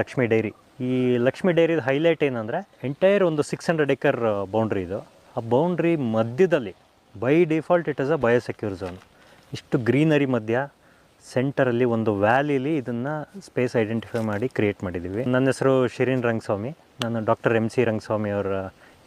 Lakshmi dairy. ಈ ಲಕ್ಷ್ಮಿ ಡೈರಿದ highlight ಏನಂದರೆ ಎಂಟೈರ್ ಒಂದು 600 ಎಕರ್ ಬೌಂಡ್ರಿ ಇದು. ಆ ಬೌಂಡ್ರಿ ಮಧ್ಯದಲ್ಲಿ by default it is a biosecure zone. ಇಷ್ಟು ಗ್ರೀನರಿ ಮಧ್ಯ ಸೆಂಟರಲ್ಲಿ ಒಂದು ವ್ಯಾಲಿಲಿ ಇದನ್ನು ಸ್ಪೇಸ್ ಐಡೆಂಟಿಫೈ ಮಾಡಿ ಕ್ರಿಯೇಟ್ ಮಾಡಿದ್ದೀವಿ. ನನ್ನ ಹೆಸರು ಶಿರೀನ್ ರಂಗಸ್ವಾಮಿ, ನಾನು ಡಾಕ್ಟರ್ MC ರಂಗಸ್ವಾಮಿ ಅವರ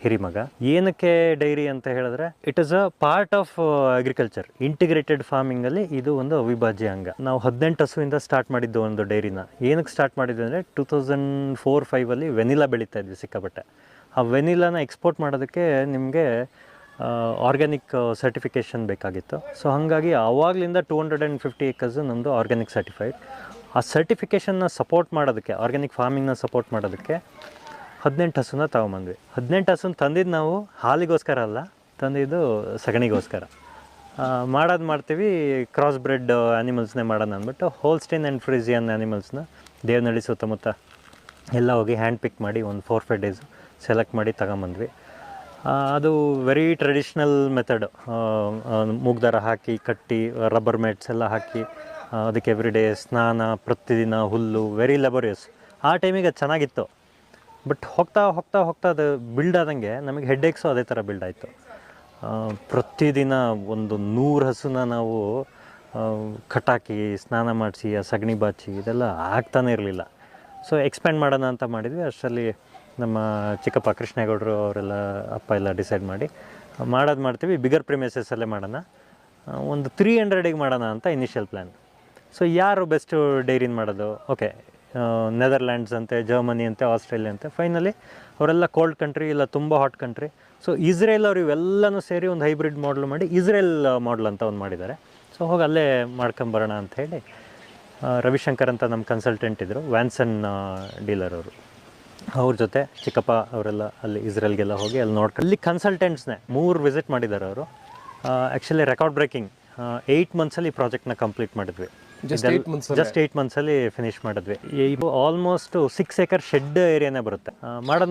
ಹಿರಿಮಗ. ಏನಕ್ಕೆ ಡೈರಿ ಅಂತ ಹೇಳಿದ್ರೆ it is a part of agriculture. Integrated ಫಾರ್ಮಿಂಗಲ್ಲಿ ಇದು ಒಂದು ಅವಿಭಾಜ್ಯ ಅಂಗ. ನಾವು 18 ಹಸುವಿಂದ ಸ್ಟಾರ್ಟ್ ಮಾಡಿದ್ದು ಒಂದು ಡೈರಿನ. ಏನಕ್ಕೆ ಸ್ಟಾರ್ಟ್ ಮಾಡಿದ್ವಿ ಅಂದರೆ 2004-05 ವೆನಿಲಾ ಬೆಳೀತಾ ಇದ್ವಿ ಸಿಕ್ಕಾಪಟ್ಟೆ. ಆ ವೆನಿಲಾನ ಎಕ್ಸ್ಪೋರ್ಟ್ ಮಾಡೋದಕ್ಕೆ ನಿಮಗೆ ಆರ್ಗ್ಯಾನಿಕ್ ಸರ್ಟಿಫಿಕೇಷನ್ ಬೇಕಾಗಿತ್ತು. ಸೊ ಹಾಗಾಗಿ ಆವಾಗಲಿಂದ 250 acres ನಮ್ಮದು ಆರ್ಗ್ಯಾನಿಕ್ ಸರ್ಟಿಫೈಡ್. ಆ ಸರ್ಟಿಫಿಕೇಷನ್ನ ಸಪೋರ್ಟ್ ಮಾಡೋದಕ್ಕೆ, ಆರ್ಗ್ಯಾನಿಕ್ ಫಾರ್ಮಿಂಗ್ನ ಸಪೋರ್ಟ್ ಮಾಡೋದಕ್ಕೆ 18 ಹಸುನ ತೊಗೊಂಬಂದ್ವಿ. 18 ಹಸುನ ತಂದಿದ್ದು ನಾವು ಹಾಲಿಗೋಸ್ಕರ ಅಲ್ಲ, ತಂದಿದ್ದು ಸಗಣಿಗೋಸ್ಕರ. ಮಾಡ್ತೀವಿ ಕ್ರಾಸ್ ಬ್ರೆಡ್ ಆ್ಯನಿಮಲ್ಸ್ನೇ ಮಾಡೋಣ ಅಂದ್ಬಿಟ್ಟು ಹೋಲ್ಸ್ಟೈನ್ ಆ್ಯಂಡ್ ಫ್ರಿಜಿಯನ್ ಆ್ಯನಿಮಲ್ಸ್ನ ದೇವನಹಳ್ಳಿ ಸುತ್ತಮುತ್ತ ಎಲ್ಲ ಹೋಗಿ ಹ್ಯಾಂಡ್ ಪಿಕ್ ಮಾಡಿ ಒಂದು 4-5 days ಸೆಲೆಕ್ಟ್ ಮಾಡಿ ತಗೊಂಬಂದ್ವಿ. ಅದು ವೆರಿ ಟ್ರೆಡಿಷ್ನಲ್ ಮೆಥಡ್. ಮೂಗ್ದಾರ ಹಾಕಿ ಕಟ್ಟಿ ರಬ್ಬರ್ ಮ್ಯಾಟ್ಸ್ ಎಲ್ಲ ಹಾಕಿ ಅದಕ್ಕೆ ಎವ್ರಿ ಡೇ ಸ್ನಾನ, ಪ್ರತಿದಿನ ಹುಲ್ಲು, ವೆರಿ ಲೆಬರಿಯಸ್. ಆ ಟೈಮಿಗೆ ಅದು ಚೆನ್ನಾಗಿತ್ತು. ಬಟ್ ಹೋಗ್ತಾ ಹೋಗ್ತಾ ಹೋಗ್ತಾ ಅದು ಬಿಲ್ಡ್ ಆದಂಗೆ ನಮಗೆ ಹೆಡ್ಏಕ್ಸು ಅದೇ ಥರ ಬಿಲ್ಡ್ ಆಯಿತು. ಪ್ರತಿದಿನ ಒಂದು 100 ಹಸುನ ನಾವು ಕಟ್ಟಾಕಿ ಸ್ನಾನ ಮಾಡಿಸಿ ಆ ಸಗಣಿ ಬಾಚಿ ಇದೆಲ್ಲ ಆಗ್ತಾನೆ ಇರಲಿಲ್ಲ. ಸೊ ಎಕ್ಸ್ಪ್ಯಾಂಡ್ ಮಾಡೋಣ ಅಂತ ಮಾಡಿದ್ವಿ. ಅಷ್ಟರಲ್ಲಿ ನಮ್ಮ ಚಿಕ್ಕಪ್ಪ ಕೃಷ್ಣೇಗೌಡರು ಅವರೆಲ್ಲ ಅಪ್ಪ ಎಲ್ಲ ಡಿಸೈಡ್ ಮಾಡಿ ಮಾಡ್ತೀವಿ, ಬಿಗರ್ ಪ್ರಿಮೈಸಸಲ್ಲೇ ಮಾಡೋಣ, ಒಂದು 300ಗೆ ಮಾಡೋಣ ಅಂತ ಇನಿಷಿಯಲ್ ಪ್ಲ್ಯಾನ್. ಸೊ ಯಾರು ಬೆಸ್ಟು ಡೈರಿನ ಮಾಡೋದು? ಓಕೆ, ನೆದರ್ಲ್ಯಾಂಡ್ಸ್ ಅಂತೆ, ಜರ್ಮನಿ ಅಂತೆ, ಆಸ್ಟ್ರೇಲಿಯಾ ಅಂತೆ. ಫೈನಲಿ ಅವರೆಲ್ಲ ಕೋಲ್ಡ್ ಕಂಟ್ರಿ, ಇಲ್ಲ ತುಂಬ ಹಾಟ್ ಕಂಟ್ರಿ. ಸೊ ಇಸ್ರೇಲ್ ಅವರು ಇವೆಲ್ಲನೂ ಸೇರಿ ಒಂದು ಹೈಬ್ರಿಡ್ ಮಾಡಲ್ ಮಾಡಿ ಇಸ್ರೇಲ್ ಮಾಡಲ್ ಅಂತ ಒಂದು ಮಾಡಿದ್ದಾರೆ. ಸೊ ಹೋಗಿ ಅಲ್ಲೇ ಮಾಡ್ಕೊಂಬರೋಣ ಅಂತ ಹೇಳಿ ರವಿಶಂಕರ್ ಅಂತ ನಮ್ಮ ಕನ್ಸಲ್ಟೆಂಟ್ ಇದ್ದರು, ವ್ಯಾನ್ಸನ್ ಡೀಲರ್ ಅವರು. ಅವ್ರ ಜೊತೆ ಚಿಕ್ಕಪ್ಪ ಅವರೆಲ್ಲ ಅಲ್ಲಿ ಇಸ್ರೇಲ್ಗೆಲ್ಲ ಹೋಗಿ ಅಲ್ಲಿ ನೋಡ್ಕೊಂಡು ಅಲ್ಲಿ ಕನ್ಸಲ್ಟೆಂಟ್ಸ್ನೇ 3 ವಿಸಿಟ್ ಮಾಡಿದ್ದಾರೆ ಅವರು. ಆ್ಯಕ್ಚುಲಿ ರೆಕಾರ್ಡ್ ಬ್ರೇಕಿಂಗ್ 8 monthsಲ್ಲಿ ಪ್ರಾಜೆಕ್ಟ್ನ ಕಂಪ್ಲೀಟ್ ಮಾಡಿದ್ವಿ. ಜಸ್ಟ್ 8 monthsಲ್ಲಿ ಫಿನಿಷ್ ಮಾಡಿದ್ವಿ. ಇದು ಆಲ್ಮೋಸ್ಟ್ 6 acre ಶೆಡ್ ಏರಿಯಾನೇ ಬರುತ್ತೆ.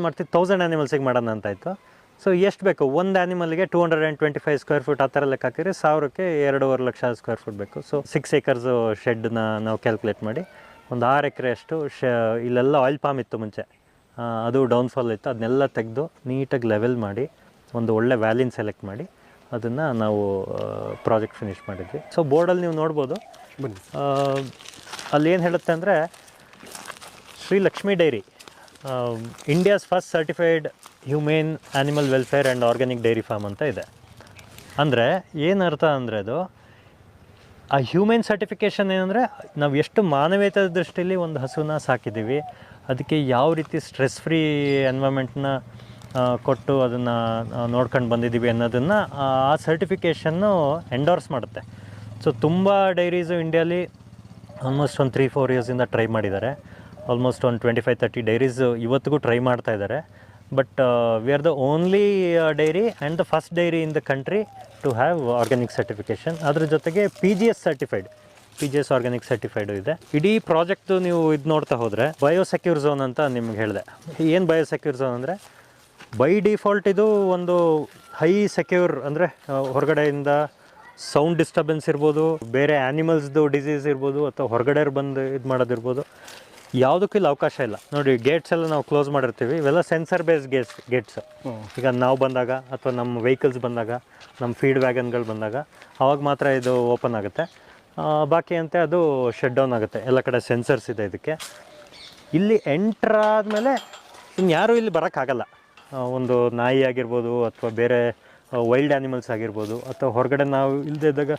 ಮಾಡ್ತೀವಿ 1000 ಆ್ಯನಿಮಲ್ಸಿಗೆ ಮಾಡೋಣ ಅಂತ ಆಯಿತು. ಸೊ ಎಷ್ಟು ಬೇಕು? ಒಂದು ಆ್ಯನಿಮಲ್ಗೆ 225 square feet ಆ ಥರ ಲೆಕ್ಕ ಹಾಕಿದ್ರೆ 1000ಕ್ಕೆ 2.5 ಲಕ್ಷ ಸ್ಕ್ವೇರ್ ಫೀಟ್ ಬೇಕು. ಸೊ 6 acres ಶೆಡ್ನ ನಾವು ಕ್ಯಾಲ್ಕುಲೇಟ್ ಮಾಡಿ ಒಂದು 6 ಎಕರೆ ಅಷ್ಟು ಇಲ್ಲೆಲ್ಲ ಆಯಿಲ್ ಪಾಮ್ ಇತ್ತು ಮುಂಚೆ, ಅದು ಡೌನ್ಫಾಲ್ ಇತ್ತು. ಅದನ್ನೆಲ್ಲ ತೆಗೆದು ನೀಟಾಗಿ ಲೆವೆಲ್ ಮಾಡಿ ಒಂದು ಒಳ್ಳೆ ವ್ಯಾಲಿನ ಸೆಲೆಕ್ಟ್ ಮಾಡಿ ಅದನ್ನು ನಾವು ಪ್ರಾಜೆಕ್ಟ್ ಫಿನಿಷ್ ಮಾಡಿದ್ವಿ. ಸೊ ಬೋರ್ಡಲ್ಲಿ ನೀವು ನೋಡ್ಬೋದು, ಅಲ್ಲಿ ಏನು ಹೇಳುತ್ತೆ ಅಂದರೆ Shri Lakshmi dairy India's first certified humane animal welfare and organic dairy farm ಅಂತ ಇದೆ. ಅಂದರೆ ಏನು ಅರ್ಥ ಅಂದರೆ ಅದು ಆ ಹ್ಯೂಮನ್ ಸರ್ಟಿಫಿಕೇಷನ್ ಏನಂದರೆ ನಾವು ಎಷ್ಟು ಮಾನವೀಯತೆ ದೃಷ್ಟಿಯಲ್ಲಿ ಒಂದು ಹಸುನ ಸಾಕಿದ್ದೀವಿ, ಅದಕ್ಕೆ ಯಾವ ರೀತಿ ಸ್ಟ್ರೆಸ್ ಫ್ರೀ ಎನ್ವೈರ್ಮೆಂಟ್ನ ಕೊಟ್ಟು ಅದನ್ನು ನೋಡ್ಕೊಂಡು ಬಂದಿದ್ದೀವಿ ಅನ್ನೋದನ್ನು ಆ ಸರ್ಟಿಫಿಕೇಷನ್ನು ಎಂಡೋರ್ಸ್ ಮಾಡುತ್ತೆ. ಸೊ ತುಂಬ ಡೈರೀಸು ಇಂಡಿಯಾಲಿ ಆಲ್ಮೋಸ್ಟ್ ಒಂದು 3-4 yearsಯಿಂದ ಟ್ರೈ ಮಾಡಿದ್ದಾರೆ. ಆಲ್ಮೋಸ್ಟ್ ಒಂದು 25-30 ಡೈರೀಸ್ ಇವತ್ತಿಗೂ ಟ್ರೈ ಮಾಡ್ತಾ ಇದ್ದಾರೆ. But we are the only dairy and the first dairy in the country to have organic certification. ಅದ್ರ ಜೊತೆಗೆ PGS certified, PGS organic certified ಇದೆ. ಇಡೀ ಪ್ರಾಜೆಕ್ಟು ನೀವು ಇದು ನೋಡ್ತಾ ಹೋದರೆ ಬಯೋಸೆಕ್ಯೂರ್ ಝೋನ್ ಅಂತ ನಿಮ್ಗೆ ಹೇಳಿದೆ. ಏನು ಬಯೋಸೆಕ್ಯೂರ್ ಝೋನ್ ಅಂದರೆ ಬೈ ಡಿಫಾಲ್ಟ್ ಇದು ಒಂದು ಹೈ ಸೆಕ್ಯೂರ್, ಅಂದರೆ ಹೊರಗಡೆಯಿಂದ ಸೌಂಡ್ ಡಿಸ್ಟರ್ಬೆನ್ಸ್ ಇರ್ಬೋದು, ಬೇರೆ ಆ್ಯನಿಮಲ್ಸ್ದು ಡಿಸೀಸ್ ಇರ್ಬೋದು, ಅಥವಾ ಹೊರಗಡೆ ಬಂದು ಇದು ಮಾಡೋದಿರ್ಬೋದು, ಯಾವುದಕ್ಕೂ ಇಲ್ಲಿ ಅವಕಾಶ ಇಲ್ಲ. ನೋಡಿ, ಗೇಟ್ಸ್ ಎಲ್ಲ ನಾವು ಕ್ಲೋಸ್ ಮಾಡಿರ್ತೀವಿ, ಇವೆಲ್ಲ ಸೆನ್ಸರ್ ಬೇಸ್ಡ್ ಗೇಟ್ಸ್. ಈಗ ನಾವು ಬಂದಾಗ ಅಥವಾ ನಮ್ಮ ವೆಹಿಕಲ್ಸ್ ಬಂದಾಗ, ನಮ್ಮ ಫೀಡ್ ವ್ಯಾಗನ್ಗಳು ಬಂದಾಗ ಆವಾಗ ಮಾತ್ರ ಇದು ಓಪನ್ ಆಗುತ್ತೆ. ಬಾಕಿ ಅಂತೆ ಅದು ಶಟ್ ಡೌನ್ ಆಗುತ್ತೆ. ಎಲ್ಲ ಕಡೆ ಸೆನ್ಸರ್ಸ್ ಇದೆ ಇದಕ್ಕೆ. ಇಲ್ಲಿ ಎಂಟ್ರ್ ಆದಮೇಲೆ ಇನ್ಯಾರೂ ಇಲ್ಲಿ ಬರೋಕ್ಕಾಗಲ್ಲ. ಒಂದು ನಾಯಿ ಆಗಿರ್ಬೋದು ಅಥವಾ ಬೇರೆ ವೈಲ್ಡ್ ಆ್ಯನಿಮಲ್ಸ್ ಆಗಿರ್ಬೋದು, ಅಥವಾ ಹೊರಗಡೆ ನಾವು ಇಲ್ಲದೆ ಇದ್ದಾಗ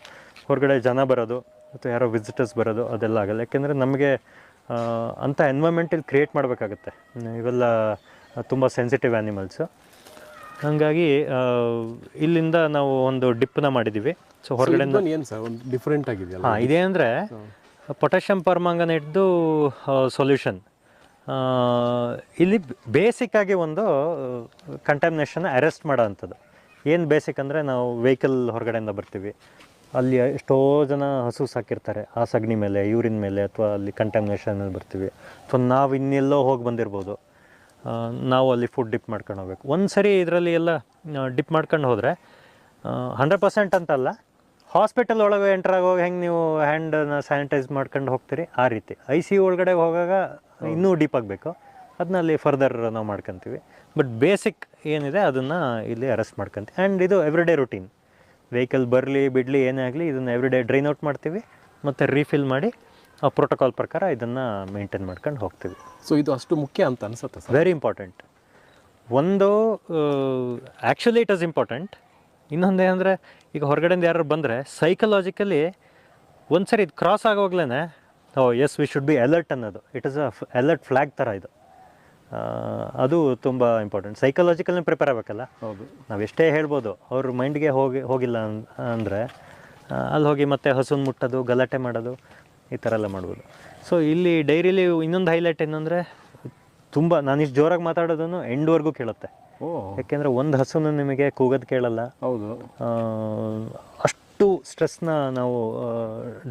ಹೊರಗಡೆ ಜನ ಬರೋದು ಅಥವಾ ಯಾರೋ ವಿಸಿಟರ್ಸ್ ಬರೋದು ಅದೆಲ್ಲ ಆಗಲ್ಲ. ಯಾಕೆಂದರೆ ನಮಗೆ ಅಂಥ ಎನ್ವೈರ್ಮೆಂಟಲ್ಲಿ ಕ್ರಿಯೇಟ್ ಮಾಡಬೇಕಾಗತ್ತೆ. ಇವೆಲ್ಲ ತುಂಬ ಸೆನ್ಸಿಟಿವ್ ಆ್ಯನಿಮಲ್ಸು. ಹಾಗಾಗಿ ಇಲ್ಲಿಂದ ನಾವು ಒಂದು ಡಿಪ್ಪನ್ನ ಮಾಡಿದ್ದೀವಿ. ಸೊ ಹೊರಗಡೆ ಏನು ಸರ್ ಒಂದು ಡಿಫ್ರೆಂಟ್ ಆಗಿದೆಯಲ್ಲ? ಹಾಂ, ಇದೇ ಅಂದರೆ ಪೊಟ್ಯಾಷಿಯಂ ಪರ್ಮಾಂಗನೇಟ್ದು ಸೊಲ್ಯೂಷನ್. ಇಲ್ಲಿ ಬೇಸಿಕ್ಕಾಗಿ ಒಂದು ಕಂಟಾಮಿನೇಷನ್ ಅರೆಸ್ಟ್ ಮಾಡೋ ಅಂಥದ್ದು. ಏನು ಬೇಸಿಕ್ ಅಂದರೆ ನಾವು ವೆಹಿಕಲ್ ಹೊರಗಡೆಯಿಂದ ಬರ್ತೀವಿ, ಅಲ್ಲಿ ಎಷ್ಟೋ ಜನ ಹಸು ಸಾಕಿರ್ತಾರೆ, ಆ ಸಗಣಿ ಮೇಲೆ, ಯೂರಿನ್ ಮೇಲೆ, ಅಥವಾ ಅಲ್ಲಿ ಕಂಟಾಮಿನೇಷನ್ ಮೇಲೆ ಬರ್ತೀವಿ. ಸೊ ನಾವು ಇನ್ನೆಲ್ಲೋ ಹೋಗಿ ಬಂದಿರ್ಬೋದು, ನಾವು ಅಲ್ಲಿ ಫುಡ್ ಡಿಪ್ ಮಾಡ್ಕೊಂಡು ಹೋಗ್ಬೇಕು. ಒಂದು ಸರಿ ಇದರಲ್ಲಿ ಎಲ್ಲ ಡಿಪ್ ಮಾಡ್ಕೊಂಡು ಹೋದರೆ 100% ಅಂತಲ್ಲ, ಹಾಸ್ಪಿಟಲ್ ಒಳಗೆ ಎಂಟ್ರಾಗೋಗಿ ಹೆಂಗೆ ನೀವು ಹ್ಯಾಂಡನ್ನು ಸ್ಯಾನಿಟೈಸ್ ಮಾಡ್ಕೊಂಡು ಹೋಗ್ತೀರಿ ಆ ರೀತಿ ICU ಒಳಗಡೆ ಹೋಗಾಗ ಇನ್ನೂ ಡೀಪ್ ಆಗಬೇಕು ಅದನ್ನ ಅಲ್ಲಿ ಫರ್ದರ್ ನಾವು ಮಾಡ್ಕೊತೀವಿ. ಬಟ್ ಬೇಸಿಕ್ ಏನಿದೆ ಅದನ್ನು ಇಲ್ಲಿ ಅರೆಸ್ಟ್ ಮಾಡ್ಕೊತೀವಿ. ಆ್ಯಂಡ್ ಇದು ಎವ್ರಿಡೇ ರುಟೀನ್. ವೆಹಿಕಲ್ ಬರಲಿ ಬಿಡಲಿ ಏನೇ ಆಗಲಿ ಇದನ್ನು ಎವ್ರಿಡೇ ಡ್ರೈನ್ ಔಟ್ ಮಾಡ್ತೀವಿ ಮತ್ತು ರೀಫಿಲ್ ಮಾಡಿ ಆ ಪ್ರೋಟೋಕಾಲ್ ಪ್ರಕಾರ ಇದನ್ನು ಮೇಂಟೈನ್ ಮಾಡ್ಕೊಂಡು ಹೋಗ್ತೀವಿ. ಸೊ ಇದು ಅಷ್ಟು ಮುಖ್ಯ ಅಂತ ಅನ್ಸುತ್ತೆ ಸರ್. Very important. ಒಂದು ಆ್ಯಕ್ಚುಲಿ ಇಟ್ ಇಸ್ ಇಂಪಾರ್ಟೆಂಟ್. ಇನ್ನೊಂದು ಏನಂದರೆ ಈಗ ಹೊರಗಡೆಯಿಂದ ಯಾರು ಬಂದರೆ ಸೈಕಲಾಜಿಕಲಿ ಒಂದು ಸರಿ ಇದು ಕ್ರಾಸ್ ಆಗೋಗ್ಲೇ yes we should be alert ಅನ್ನೋದು. ಇಟ್ ಇಸ್ ಅಲರ್ಟ್ ಫ್ಲ್ಯಾಗ್ ಥರ ಇದು. ಅದು ತುಂಬ ಇಂಪಾರ್ಟೆಂಟ್. ಸೈಕಲಾಜಿಕಲ್ನೇ ಪ್ರಿಪೇರ್ ಆಗಬೇಕಲ್ಲ. ಹೌದು. ನಾವು ಎಷ್ಟೇ ಹೇಳ್ಬೋದು ಅವ್ರ ಮೈಂಡ್ಗೆ ಹೋಗಿಲ್ಲ ಅಂದರೆ ಅಲ್ಲಿ ಹೋಗಿ ಮತ್ತೆ ಹಸುನ್ ಮುಟ್ಟೋದು, ಗಲಾಟೆ ಮಾಡೋದು, ಈ ಥರ ಎಲ್ಲ ಮಾಡ್ಬೋದು. ಸೊ ಇಲ್ಲಿ ಡೈರಿಲಿ ಇನ್ನೊಂದು ಹೈಲೈಟ್ ಏನಂದರೆ ತುಂಬ ನಾನಿಷ್ಟು ಜೋರಾಗಿ ಮಾತಾಡೋದನ್ನು ಎಂಡ್ವರೆಗೂ ಕೇಳುತ್ತೆ. ಯಾಕೆಂದರೆ ಒಂದು ಹಸುನು ನಿಮಗೆ ಕೂಗೋದು ಕೇಳಲ್ಲ. ಹೌದು. ಅಷ್ಟು ಸ್ಟ್ರೆಸ್ನ ನಾವು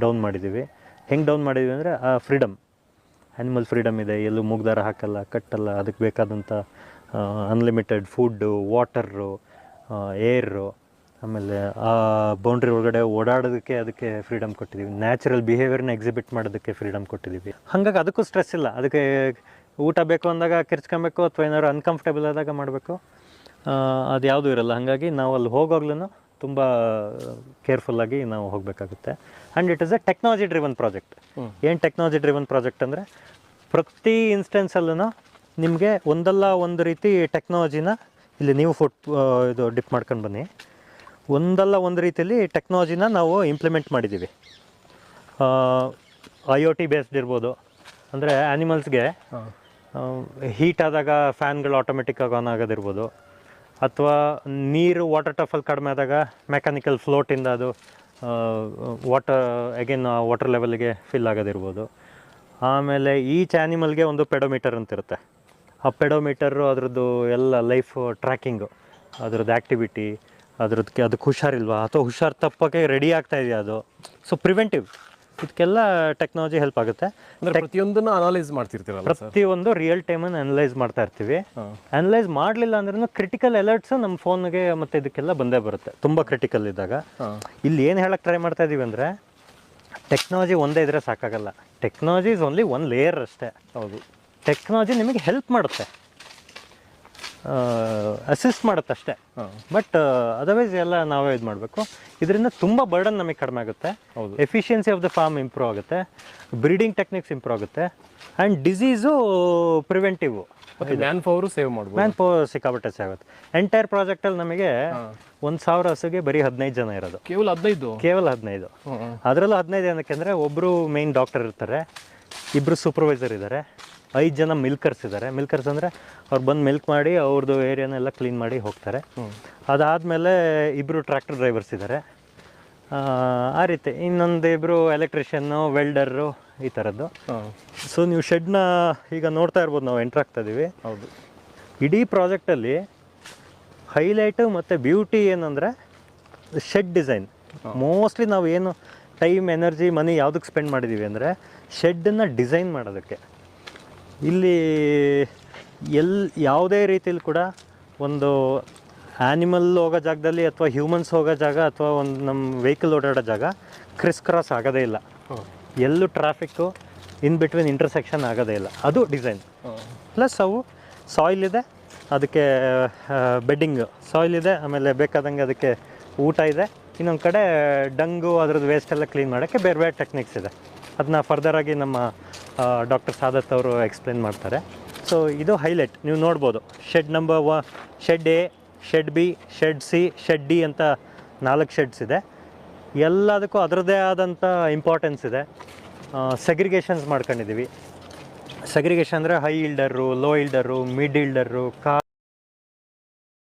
ಡೌನ್ ಮಾಡಿದ್ದೀವಿ. ಹೆಂಗೆ ಡೌನ್ ಮಾಡಿದ್ದೀವಿ ಅಂದರೆ ಆ ಫ್ರೀಡಮ್, ಆ್ಯನಿಮಲ್ ಫ್ರೀಡಮ್ ಇದೆ. ಎಲ್ಲೂ ಮೂಗ್ದಾರ ಹಾಕಲ್ಲ, ಕಟ್ಟಲ್ಲ. ಅದಕ್ಕೆ ಬೇಕಾದಂಥ ಅನ್ಲಿಮಿಟೆಡ್ ಫುಡ್ಡು, ವಾಟರು, ಏರು, ಆಮೇಲೆ ಆ ಬೌಂಡ್ರಿ ಒಳಗಡೆ ಓಡಾಡೋದಕ್ಕೆ ಅದಕ್ಕೆ ಫ್ರೀಡಮ್ ಕೊಟ್ಟಿದ್ದೀವಿ. ನ್ಯಾಚುರಲ್ ಬಿಹೇವಿಯರ್ನ ಎಕ್ಸಿಬಿಟ್ ಮಾಡೋದಕ್ಕೆ ಫ್ರೀಡಮ್ ಕೊಟ್ಟಿದ್ದೀವಿ. ಹಾಗಾಗಿ ಅದಕ್ಕೂ ಸ್ಟ್ರೆಸ್ ಇಲ್ಲ. ಅದಕ್ಕೆ ಊಟ ಬೇಕು ಅಂದಾಗ ಕಿರ್ಚ್ಕೊಬೇಕು ಅಥವಾ ಏನಾದ್ರು ಅನ್ಕಂಫರ್ಟೇಬಲ್ ಆದಾಗ ಮಾಡಬೇಕು, ಅದು ಯಾವುದೂ ಇರಲ್ಲ. ಹಾಗಾಗಿ ನಾವು ಅಲ್ಲಿ ಹೋಗೋಗ್ಲೂ ತುಂಬ ಕೇರ್ಫುಲ್ಲಾಗಿ ನಾವು ಹೋಗಬೇಕಾಗುತ್ತೆ. And it is A technology driven project. ಏನು ಟೆಕ್ನಾಲಜಿ ಡ್ರಿವನ್ ಪ್ರಾಜೆಕ್ಟ್ ಅಂದರೆ ಪ್ರತಿ ಇನ್ಸ್ಟೆನ್ಸಲ್ಲೂ ನಿಮಗೆ ಒಂದಲ್ಲ ಒಂದು ರೀತಿ ಟೆಕ್ನಾಲಜಿನ ಇಲ್ಲಿ ನೀವು ಇದು ಡಿಪ್ ಮಾಡ್ಕೊಂಡು ಬನ್ನಿ. ಒಂದಲ್ಲ ಒಂದು ರೀತಿಯಲ್ಲಿ ಟೆಕ್ನಾಲಜಿನ ನಾವು ಇಂಪ್ಲಿಮೆಂಟ್ ಮಾಡಿದ್ದೀವಿ. IoT ಬೇಸ್ಡ್ ಇರ್ಬೋದು. ಅಂದರೆ ಆ್ಯನಿಮಲ್ಸ್ಗೆ ಹೀಟ್ ಆದಾಗ ಫ್ಯಾನ್ಗಳು ಆಟೋಮೆಟಿಕ್ಕಾಗಿ ಆನ್ ಆಗೋದಿರ್ಬೋದು, ಅಥವಾ ನೀರು ವಾಟರ್ ಟಫಲ್ ಕಡಿಮೆ ಆದಾಗ ಮೆಕ್ಯಾನಿಕಲ್ ಫ್ಲೋಟಿಂದ ಅದು ವಾಟರ್ ಲೆವೆಲ್ಗೆ ಫಿಲ್ ಆಗೋದಿರ್ಬೋದು. ಆಮೇಲೆ ಈಚ್ ಆ್ಯನಿಮಲ್ಗೆ ಒಂದು ಪೆಡೋಮೀಟರ್ ಅಂತಿರುತ್ತೆ. ಆ ಪೆಡೋಮೀಟರು ಅದರದ್ದು ಎಲ್ಲ ಲೈಫ್ ಟ್ರ್ಯಾಕಿಂಗು, ಅದರದ್ದು ಆ್ಯಕ್ಟಿವಿಟಿ, ಅದಕ್ಕೆ ಹುಷಾರಿಲ್ವಾ ಅಥವಾ ಹುಷಾರು ತಪ್ಪಕ್ಕೆ ರೆಡಿ ಆಗ್ತಾ ಇದೆಯಾ ಅದು. ಸೊ ಪ್ರಿವೆಂಟಿವ್ ಇದಕ್ಕೆಲ್ಲ ಟೆಕ್ನಾಲಜಿ ಹೆಲ್ಪ್ ಆಗುತ್ತೆ. ಪ್ರತಿಯೊಂದನ್ನು ಅನಲೈಸ್ ಮಾಡ್ತಿರ್ತೀರಲ್ಲ, ಪ್ರತಿಯೊಂದು ರಿಯಲ್ ಟೈಮನ್ನು ಅನಲೈಸ್ ಮಾಡ್ತಾ ಇರ್ತೀವಿ. ಅನಲೈಸ್ ಮಾಡಲಿಲ್ಲ ಅಂದ್ರೂ ಕ್ರಿಟಿಕಲ್ ಅಲರ್ಟ್ಸು ನಮ್ಮ ಫೋನ್ಗೆ ಮತ್ತು ಇದಕ್ಕೆಲ್ಲ ಬಂದೇ ಬರುತ್ತೆ ತುಂಬ ಕ್ರಿಟಿಕಲ್ ಇದ್ದಾಗ. ಇಲ್ಲಿ ಏನು ಹೇಳಕ್ಕೆ ಟ್ರೈ ಮಾಡ್ತಾ ಇದ್ದೀವಿ ಅಂದರೆ ಟೆಕ್ನಾಲಜಿ ಒಂದೇ ಇದ್ದರೆ ಸಾಕಾಗಲ್ಲ. Technology is only one layer ಅಷ್ಟೇ. ಹೌದು. ಟೆಕ್ನಾಲಜಿ ನಿಮಗೆ ಹೆಲ್ಪ್ ಮಾಡುತ್ತೆ, ಅಸಿಸ್ಟ್ ಮಾಡುತ್ತೆ ಅಷ್ಟೇ. ಬಟ್ ಅದರ್ವೈಸ್ ಎಲ್ಲ ನಾವೇ ಇದು ಮಾಡಬೇಕು. ಇದರಿಂದ ತುಂಬ ಬರ್ಡನ್ ನಮಗೆ ಕಡಿಮೆ ಆಗುತ್ತೆ. Efficiency of the farm improve ಆಗುತ್ತೆ, ಬ್ರೀಡಿಂಗ್ ಟೆಕ್ನಿಕ್ಸ್ ಇಂಪ್ರೂವ್ ಆಗುತ್ತೆ, and disease preventive. Manpower save ಮಾಡ್ಬೋದು. ಮ್ಯಾನ್ ಪವರ್ ಸಿಕ್ಕಾಪಟ್ಟೆ ಸೇವ್ ಆಗುತ್ತೆ. ಎಂಟೈರ್ ಪ್ರಾಜೆಕ್ಟಲ್ಲಿ ನಮಗೆ 1000 ಹಸುಗೆ ಬರೀ 15 ಜನ ಇರೋದು. ಕೇವಲ 15. ಅದರಲ್ಲೂ 15 ಏನಕ್ಕೆ ಅಂದರೆ ಒಬ್ಬರು ಮೇಯ್ನ್ ಡಾಕ್ಟರ್ ಇರ್ತಾರೆ, 2 ಸೂಪರ್ವೈಸರ್ ಇದ್ದಾರೆ, 5 ಜನ ಮಿಲ್ಕರ್ಸ್ ಇದ್ದಾರೆ. ಮಿಲ್ಕರ್ಸ್ ಅಂದರೆ ಅವ್ರು ಬಂದು ಮಿಲ್ಕ್ ಮಾಡಿ ಅವ್ರದ್ದು ಏರಿಯಾನೆಲ್ಲ ಕ್ಲೀನ್ ಮಾಡಿ ಹೋಗ್ತಾರೆ. ಅದಾದಮೇಲೆ 2 ಟ್ರ್ಯಾಕ್ಟರ್ ಡ್ರೈವರ್ಸ್ ಇದ್ದಾರೆ. ಆ ರೀತಿ ಇನ್ನೊಂದು 2 ಎಲೆಕ್ಟ್ರಿಷಿಯನ್ನು, ವೆಲ್ಡರು, ಈ ಥರದ್ದು. ಸೊ ನೀವು ಶೆಡ್ನ ಈಗ ನೋಡ್ತಾ ಇರ್ಬೋದು, ನಾವು ಎಂಟ್ರ್ ಆಗ್ತಾ ಇದ್ದೀವಿ. ಹೌದು. ಇಡೀ ಪ್ರಾಜೆಕ್ಟಲ್ಲಿ ಹೈಲೈಟು ಮತ್ತು ಬ್ಯೂಟಿ ಏನಂದರೆ ಶೆಡ್ ಡಿಸೈನ್. ಮೋಸ್ಟ್ಲಿ ನಾವು ಏನು ಟೈಮ್, ಎನರ್ಜಿ, ಮನಿ ಯಾವುದಕ್ಕೆ ಸ್ಪೆಂಡ್ ಮಾಡಿದ್ದೀವಿ ಅಂದರೆ ಶೆಡ್ಡನ್ನು ಡಿಸೈನ್ ಮಾಡೋದಕ್ಕೆ. ಇಲ್ಲಿ ಯಾವುದೇ ರೀತಿಯಲ್ಲಿ ಕೂಡ ಒಂದು ಆ್ಯನಿಮಲ್ ಹೋಗೋ ಜಾಗದಲ್ಲಿ ಅಥವಾ ಹ್ಯೂಮನ್ಸ್ ಹೋಗೋ ಜಾಗ ಅಥವಾ ಒಂದು ನಮ್ಮ ವೆಹಿಕಲ್ ಓಡಾಡೋ ಜಾಗ ಕ್ರಾಸ್ ಆಗೋದೇ ಇಲ್ಲ. ಎಲ್ಲೂ ಟ್ರಾಫಿಕ್ಕು ಇನ್ ಬಿಟ್ವೀನ್ ಇಂಟರ್ಸೆಕ್ಷನ್ ಆಗೋದೇ ಇಲ್ಲ. ಅದು ಡಿಸೈನ್. ಪ್ಲಸ್ ಅವು ಸಾಯಿಲ್ ಇದೆ, ಅದಕ್ಕೆ ಬೆಡ್ಡಿಂಗ್ ಸಾಯಿಲ್ ಇದೆ, ಆಮೇಲೆ ಬೇಕಾದಂಗೆ ಅದಕ್ಕೆ ಊಟ ಇದೆ. ಇನ್ನೊಂದು ಕಡೆ ಡಂಗು ಅದರದ್ದು ವೇಸ್ಟ್ ಎಲ್ಲ ಕ್ಲೀನ್ ಮಾಡೋಕ್ಕೆ ಬೇರೆ ಬೇರೆ ಟೆಕ್ನಿಕ್ಸ್ ಇದೆ. ಅದನ್ನ ಫರ್ದರಾಗಿ ನಮ್ಮ ಡಾಕ್ಟರ್ ಸಾದತ್ ಅವರು ಎಕ್ಸ್ಪ್ಲೇನ್ ಮಾಡ್ತಾರೆ. ಸೊ ಇದು ಹೈಲೈಟ್. ನೀವು ನೋಡ್ಬೋದು shed number shed A, shed B, shed C, shed D ಅಂತ 4 ಶೆಡ್ಸ್ ಇದೆ. ಎಲ್ಲದಕ್ಕೂ ಅದರದ್ದೇ ಆದಂಥ ಇಂಪಾರ್ಟೆನ್ಸ್ ಇದೆ. ಸೆಗ್ರಿಗೇಷನ್ಸ್ ಮಾಡ್ಕೊಂಡಿದ್ದೀವಿ. ಸೆಗ್ರಿಗೇಷನ್ ಅಂದರೆ ಹೈ ಇಲ್ಡರು, ಲೋ ಇಲ್ಡರು, ಮಿಡ್ ಇಲ್ಡರು, ಕಾಫ್